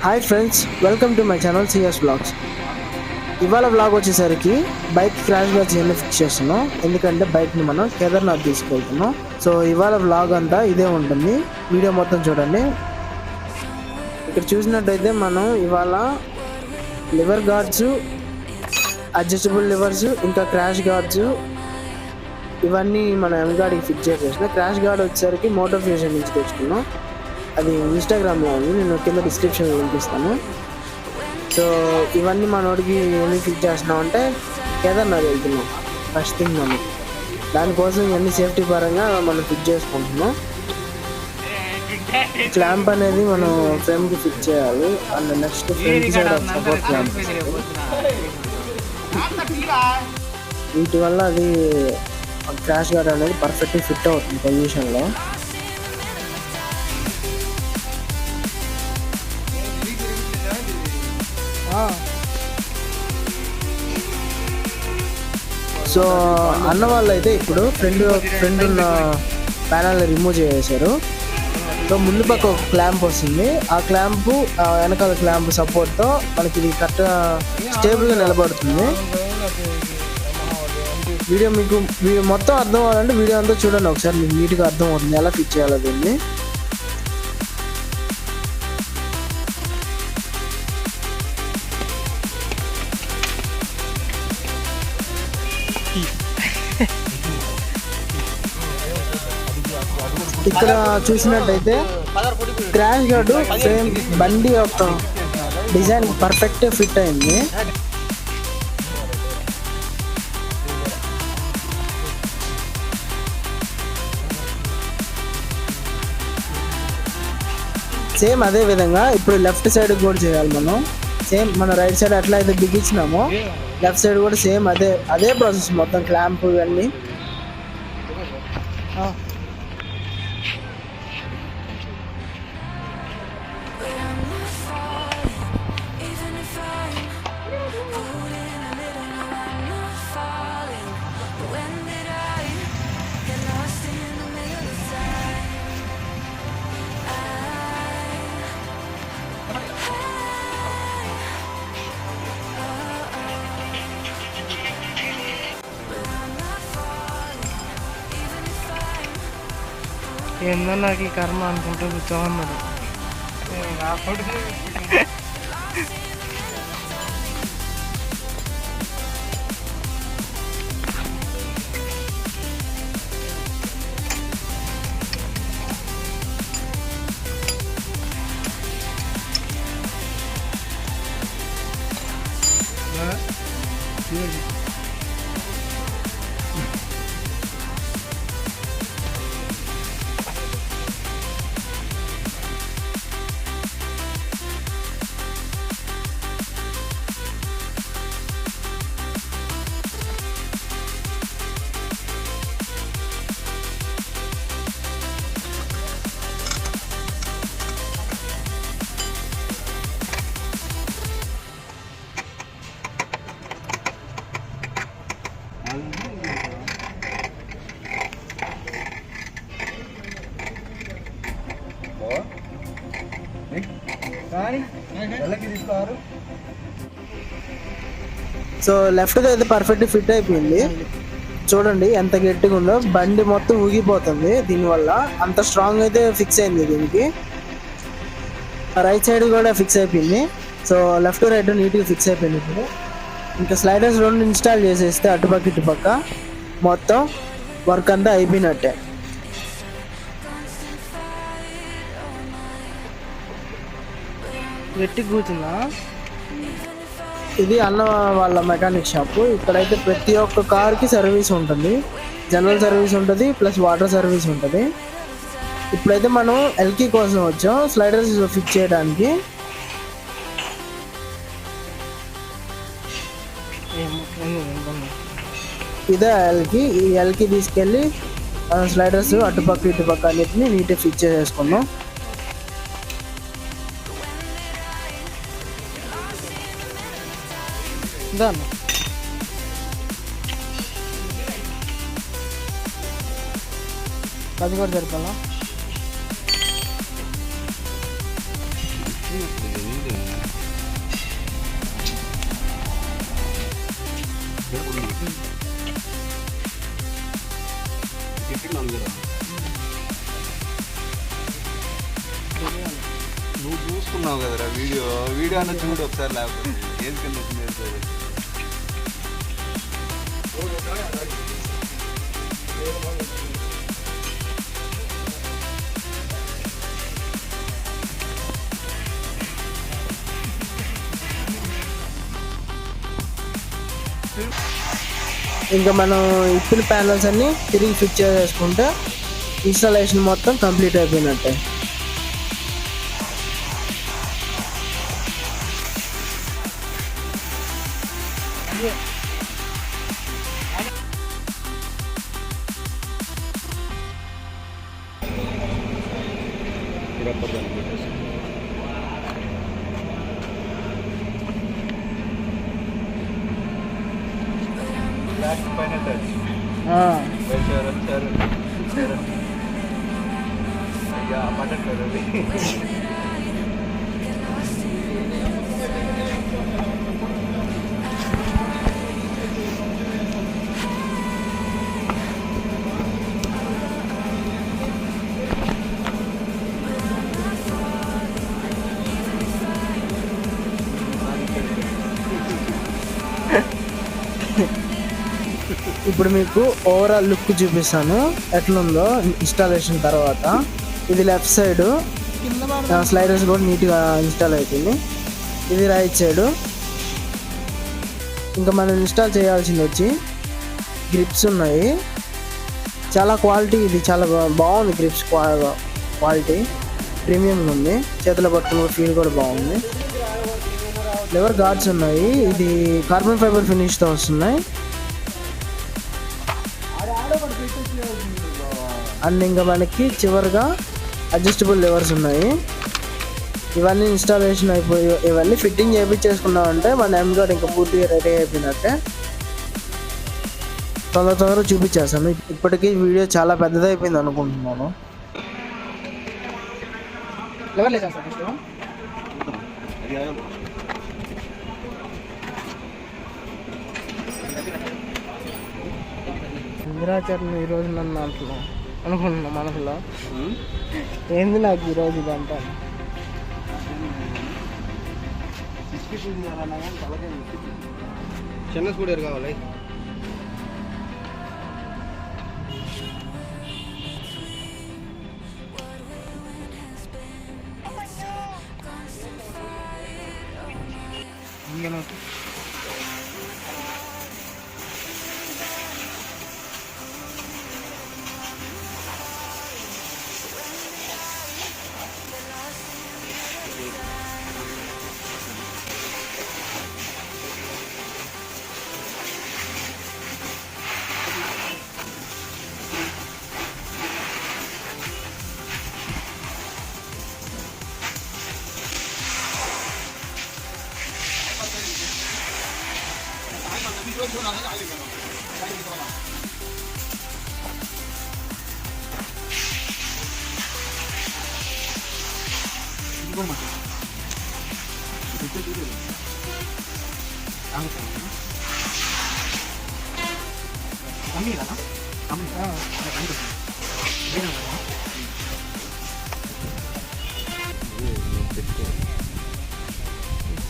Hi friends, welcome to my channel CS blogs. ఇవాళ blog వచ్చేసరికి bike crash గా చేయని ఫిక్స్ చేస్తున్నాం. ఎందుకంటే బైక్ని మనం కేదార్నాథ్ తీసుకెళ్తున్నాం. సో ఇవాళ బ్లాగ్ అంతా ఇదే ఉంటుంది. వీడియో మొత్తం చూడండి. ఇక్కడ చూసినట్టయితే మనం ఇవాళ లివర్ గార్డ్స్, అడ్జస్టబుల్ లివర్స్, ఇంకా క్రాష్ గార్డ్స్ ఇవన్నీ మన ఎంగాడికి ఫిక్స్ చేసేసిన. క్రాష్ గార్డ్ వచ్చేసరికి మోటార్ ఫ్యూజన్ నుంచి తెచ్చుకున్నాం. అది ఇన్స్టాగ్రామ్లో ఉంది, నేను కింద డిస్క్రిప్షన్లో పంపిస్తాను. సో ఇవన్నీ మనోడికి ఏమి ఫిక్స్ చేస్తున్నాం అంటే కేదార్నాథ్ వెళ్తున్నాం ఫస్ట్ థింగ్. మనం దానికోసం ఇవన్నీ సేఫ్టీ పరంగా మనం ఫిక్స్ చేసుకుంటున్నాం. క్లాంప్ అనేది మనం ఫ్రేమ్కి ఫిక్స్ చేయాలి. And next front side of support clamp, వీటి వల్ల అది క్రాష్ గార్డ్ అనేది పర్ఫెక్ట్గా ఫిట్ అవుతుంది పొజిషన్లో. సో అన్న వాళ్ళు అయితే ఇప్పుడు ఫ్రంట్ ఉన్న ప్యానల్ని రిమూవ్ చేసేసారు. సో ముందు పక్క ఒక క్లాంప్ వస్తుంది. ఆ క్లాంపు వెనకాల క్లాంప్ సపోర్ట్తో మనకి ఇది కరెక్ట్గా స్టేబుల్గా నిలబడుతుంది. వీడియో మొత్తం అర్థం అవ్వాలంటే వీడియో అంతా చూడండి ఒకసారి, మీకు నీట్గా అర్థం అవుతుంది ఎలా ఫిక్స్ చేయాలో దీన్ని. ఇక్కడ చూసినట్టయితే క్రాష్ గార్డు ఫ్రేమ్ బండి యొక్క డిజైన్ పర్ఫెక్ట్ ఫిట్ అయింది. సేమ్ అదే విధంగా ఇప్పుడు లెఫ్ట్ సైడ్ కూడా చేయాలి మనం. సేమ్ మన రైట్ సైడ్ ఎట్లా అయితే బిగించినామో లెఫ్ట్ సైడ్ కూడా సేమ్ అదే ప్రాసెస్ మొత్తం. క్లాంప్ ఇవన్నీ ఏందో నాకు ఈ కర్మ అనుకుంటూ కూర్చోమన్నాడు. సో లెఫ్ట్గా అయితే పర్ఫెక్ట్ ఫిట్ అయిపోయింది. చూడండి ఎంత గట్టిగా ఉందో, బండి మొత్తం ఊగిపోతుంది దీనివల్ల. అంత స్ట్రాంగ్ అయితే ఫిక్స్ అయింది దీనికి. రైట్ సైడ్ కూడా ఫిక్స్ అయిపోయింది. సో లెఫ్ట్ రైట్ నీట్గా ఫిక్స్ అయిపోయింది. ఇప్పుడు ఇంకా స్లైడర్స్ రెండు ఇన్స్టాల్ చేసేస్తే అటుపక్క ఇటుపక్క మొత్తం వర్క్ అంతా అయిపోయినట్టే. గట్టి కూర్చుందా. ఇది అన్న వాళ్ళ మెకానిక్ షాపు. ఇక్కడైతే ప్రతి ఒక్క కార్కి సర్వీస్ ఉంటుంది. జనరల్ సర్వీస్ ఉంటుంది, ప్లస్ వాటర్ సర్వీస్ ఉంటుంది. ఇప్పుడైతే మనం ఎల్కీ కోసం వచ్చాం, స్లైడర్స్ ఫిక్స్ చేయడానికి. ఇదే ఎల్కి. ఈ ఎల్కి తీసుకెళ్ళి స్లైడర్స్ అటుపక్క ఇటుపక్క అన్నిటిని నీట్గా ఫిక్స్ చేసేసుకున్నాం. అది కూడా జరపాలా. నువ్వు చూసుకున్నావు కదరా వీడియో అన్న చూడు ఒకసారి, లేకపోతే ఏది కింద వచ్చింది. ఇంకా మనం ఇప్పిన ప్యానల్స్ అన్ని తిరిగి ఫిట్ చేసుకుంటే ఇన్స్టాలేషన్ మొత్తం కంప్లీట్ అయిపోయినట్టే. ఇప్పుడు మీకు ఓవరాల్ లుక్ చూపిస్తాను ఎట్లుందో ఇన్స్టాలేషన్ తర్వాత. ఇది లెఫ్ట్ సైడ్ స్లైడర్స్ కూడా నీట్గా ఇన్స్టాల్ అవుతుంది. ఇది రైట్ సైడ్. ఇంకా మనం ఇన్స్టాల్ చేయాల్సింది వచ్చి గ్రిప్స్ ఉన్నాయి. చాలా క్వాలిటీ, ఇది చాలా బాగుంది. గ్రిప్స్ క్వాలిటీ ప్రీమియం ఉంది. చేతిలో పట్టుకున్న ఫీల్ కూడా బాగుంది. లెవర్ గార్డ్స్ ఉన్నాయి. ఇది కార్బన్ ఫైబర్ ఫినిష్తో వస్తున్నాయి. అండ్ ఇంకా మనకి చివరిగా అడ్జస్టబుల్ లెవర్స్ ఉన్నాయి. ఇవన్నీ ఇన్స్టాలేషన్ అయిపోయి ఇవన్నీ ఫిట్టింగ్ చేయించేసుకున్నామంటే మన ఎంగార్డ్ ఇంకా పూర్తిగా రెడీ అయిపోయినట్టే. తొందరగా చూపించేస్తాను. ఇప్పటికీ వీడియో చాలా పెద్దదైపోయింది అనుకుంటున్నాను. ఇందిరాచరణ ఈరోజు నన్ను అనుకుంటున్నా మనసులో, ఏంది నాకు ఈరోజు ఇదంతా. చిన్న స్కూటర్ కావాలి.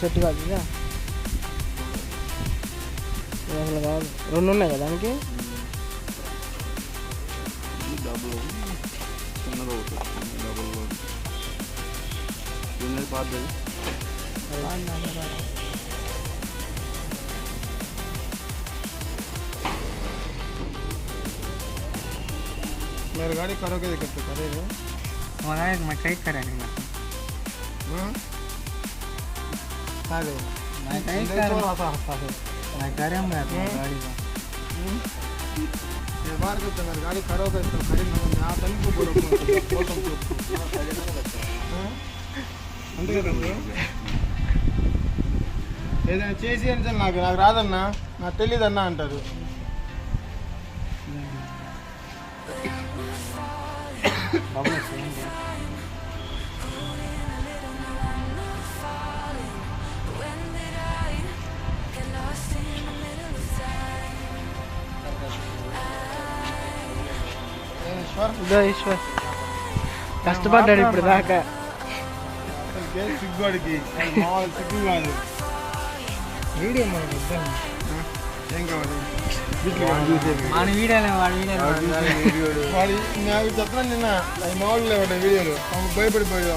సెట్ కాదు అసలు కాదు. రెండు ఉన్నాయి కదా దానికి. मेरे गाड़ी करोगे दिक्कत तो करेगा हमारा मैं कहीं करेंगे मैं कहीं मैं करेंगे गाड़ी का ये बार करते मेरे गाड़ी करोगे तो खरीद मैं आप को बोलो అంతే కదండి. ఏదైనా చేసి అంటే నాకు రాదన్నా, నాకు తెలియదన్నా అంటారు. ఇదో ఈశ్వర్ కష్టపడ్డాడు ఇప్పుడు దాకా. సిగ్గుడికి సిగ్గు కాదు వీడియో ఏం కావాలి వాడు నాకు చెప్పిన నిన్న అవి మామూలు లేవట వీడియోలు భయపడిపోయాడు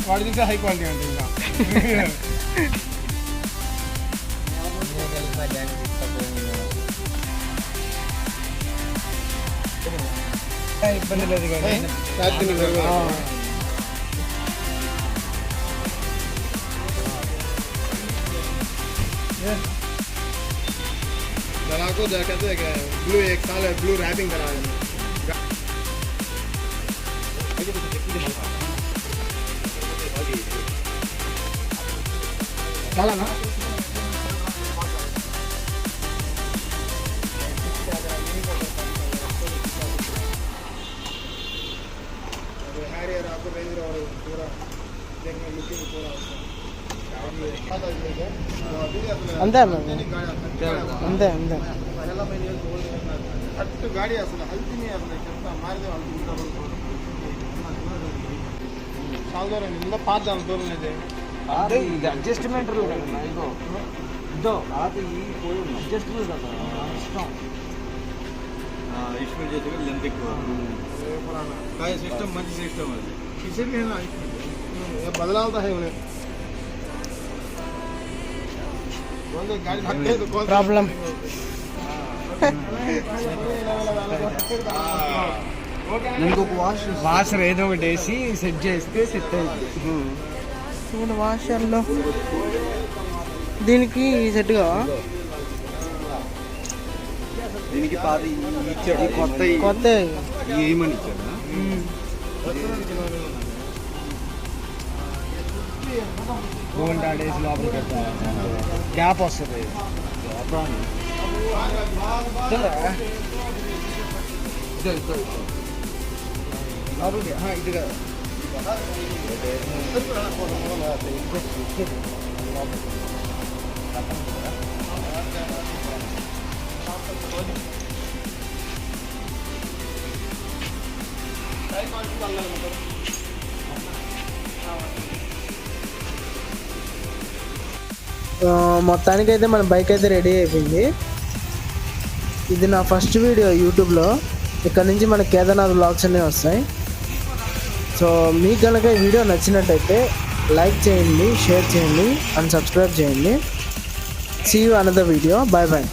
వాడి ఇంకా హై క్వాలిటీ అంటే ఇంకా ఇబ్బంది లేదు కానీ को कहते हैं ब्लू एक साल है ब्लू रैपिंग करा है ना आपको रेंज और पूरा देखने लुकिंग पूरा అంతే అంతే అంతే అట్టు గాడి అసలు హల్తిని అసలు చెప్తా మారితే చాలా దూరం ఇంత పాత దూరం అయితే అడ్జస్ట్మెంట్ ఇదో అడ్జస్ట్మెంట్ ఇష్టం ఈశ్వర్ చేతి లెంత్ ఎక్కువ సిస్టమ్ మంచి సిస్టమ్ అది किसी भी है ना बदलाव तो है उन्हें ప్రాబ్లం వాషర్ ఏదో ఒకటి వేసి సెట్ చేస్తే సెట్ అవుతుంది చూడు వాషర్లో దీనికి సెట్ కావా దీనికి పాది ఇచ్చాడు కొత్త ఏమని ఇచ్చాడా గోల్డ్ డేస్ లోపలికి వెళ్తాం గ్యాప్ వస్తుంది ఇది కదా మొత్తానికైతే మన బైక్ అయితే రెడీ అయిపోయింది. ఇది నా ఫస్ట్ వీడియో యూట్యూబ్లో. ఇక్కడ నుంచి మన కేదార్నాథ్ వ్లాగ్స్ అన్నీ వస్తాయి. సో మీకు కనుక ఈ వీడియో నచ్చినట్టయితే లైక్ చేయండి, షేర్ చేయండి అండ్ సబ్స్క్రైబ్ చేయండి. See you another video. Bye bye.